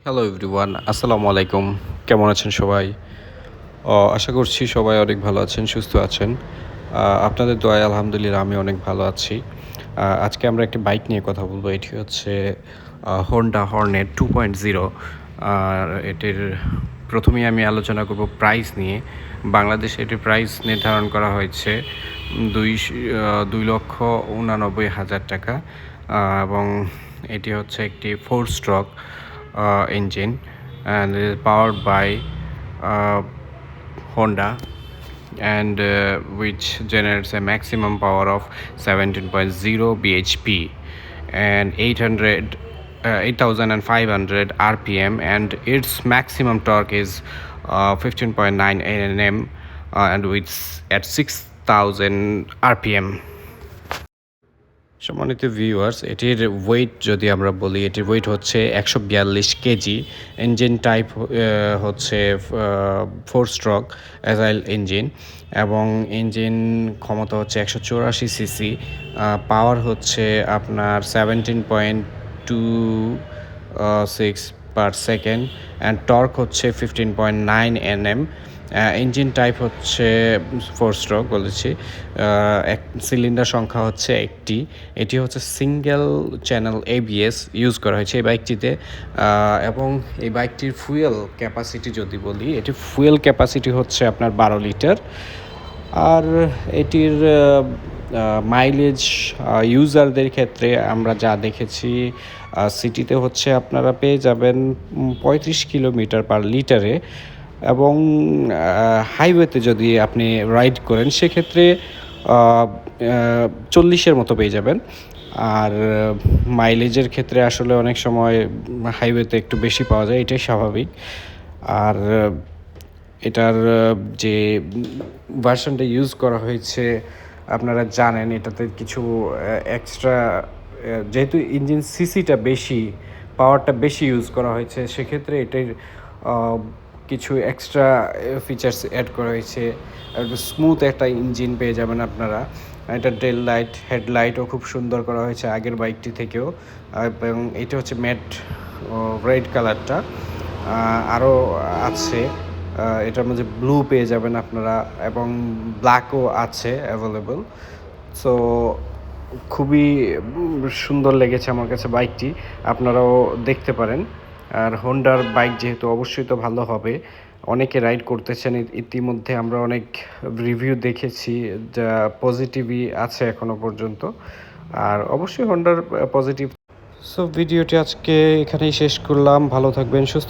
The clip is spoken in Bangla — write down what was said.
হ্যালো এভরিওয়ান, আসসালামু আলাইকুম। কেমন আছেন সবাই? আশা করছি সবাই অনেক ভালো আছেন, সুস্থ আছেন। আপনাদের দোয়ায় আলহামদুলিল্লাহ আমি অনেক ভালো আছি। আজকে আমরা একটি বাইক নিয়ে কথা বলবো। এটি হচ্ছে হোন্ডা হর্নেট 2.0। আর এটির প্রথমেই আমি আলোচনা করব প্রাইস নিয়ে। বাংলাদেশে এটির প্রাইস নির্ধারণ করা হয়েছে 2,89,000 টাকা। এবং এটি হচ্ছে একটি 4 stroke engine, and it is powered by Honda, and which generates a maximum power of 17.0 bhp and 8,500 rpm, and its maximum torque is 15.9 nm, and with at 6,000 rpm. সম্মানিত ভিউয়ার্স, এটির ওয়েট যদি আমরা বলি, এটির ওয়েট হচ্ছে 142 কেজি। ইঞ্জিন টাইপ হচ্ছে 4 স্ট্রোক অ্যাজাইল ইঞ্জিন, এবং ইঞ্জিন ক্ষমতা হচ্ছে 184 সিসি। পাওয়ার হচ্ছে আপনার 17.26 পার সেকেন্ড, অ্যান্ড টর্ক হচ্ছে 15.9 nm। ইঞ্জিন টাইপ হচ্ছে 4 স্ট্রোক বলেছি। এক সিলিন্ডার সংখ্যা হচ্ছে একটি। এটি হচ্ছে সিঙ্গেল চ্যানেল ABS ইউজ করা হয়েছে এই বাইকটিতে। এবং এই বাইকটির ফুয়েল ক্যাপাসিটি যদি বলি, এটি ফুয়েল ক্যাপাসিটি হচ্ছে আপনার 12 লিটার। আর এটির মাইলেজ ইউজারদের ক্ষেত্রে আমরা যা দেখেছি, সিটিতে হচ্ছে আপনারা পেয়ে যাবেন 35 কিলোমিটার পার লিটারে, এবং হাইওয়েতে যদি আপনি রাইড করেন সেক্ষেত্রে 40-এর মতো পেয়ে যাবেন। আর মাইলেজের ক্ষেত্রে আসলে অনেক সময় হাইওয়েতে একটু বেশি পাওয়া যায়, এটাই স্বাভাবিক। আর এটার যে ভার্সনটা ইউজ করা হয়েছে আপনারা জানেন, এটাতে কিছু এক্সট্রা, যেহেতু ইঞ্জিন সিসিটা বেশি, পাওয়ারটা বেশি ইউজ করা হয়েছে, সেক্ষেত্রে এটার কিছু এক্সট্রা ফিচার্স অ্যাড করা হয়েছে। একটু স্মুথ একটা ইঞ্জিন পেয়ে যাবেন আপনারা। এটা টেল লাইট, হেডলাইটও খুব সুন্দর করা হয়েছে আগের বাইকটি থেকেও, এবং এটা হচ্ছে ম্যাট রেড কালারটা। আরও আছে, এটার মধ্যে ব্লু পেয়ে যাবেন আপনারা, এবং ব্ল্যাকও আছে অ্যাভেলেবল। সো খুবই সুন্দর লেগেছে আমার কাছে বাইকটি, আপনারাও দেখতে পারেন। আর হোন্ডার বাইক যেহেতু অবশ্যই তো ভালো হবে, অনেকে রাইড করতেছেন ইতিমধ্যে, আমরা অনেক রিভিউ দেখেছি যা পজিটিভই আছে এখনো পর্যন্ত। আর অবশ্যই হোন্ডার পজিটিভ। সো ভিডিওটি আজকে এখানেই শেষ করলাম। ভালো থাকবেন, সুস্থ